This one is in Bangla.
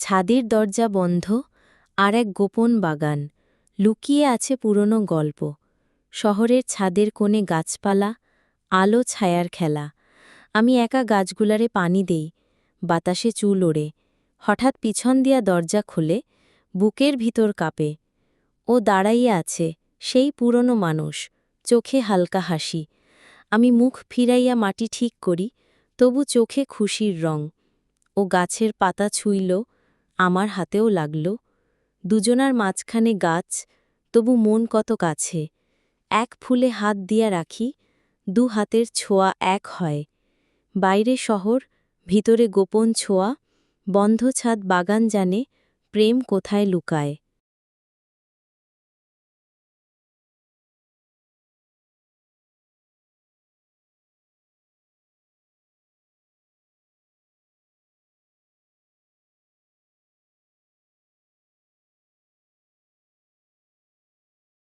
ছাদের দরজা বন্ধ, আর এক গোপন বাগান। লুকিয়ে আছে পুরনো গল্প। শহরের ছাদের কোণে গাছপালা, আলো ছায়ার খেলা। আমি একা গাছগুলারে পানি দেই, বাতাসে চুল ওড়ে। হঠাৎ পিছন দিয়া দরজা খোলে, বুকের ভিতর কাঁপে। ও দাঁড়াইয়া আছে, সেই পুরনো মানুষ, চোখে হালকা হাসি। আমি মুখ ফিরাইয়া মাটি ঠিক করি, তবু চোখে খুশির রং। ও গাছের পাতা ছুঁইল, আমার হাতেও লাগল। দুজনার মাঝখানে গাছ, তবু মন কত কাছে। এক ফুলে হাত দিয়া রাখি, দু হাতের ছোঁয়া এক হয়। বাইরে শহর, ভিতরে গোপন ছোঁয়া। বন্ধ ছাদ বাগান জানে, প্রেম কোথায় লুকায়।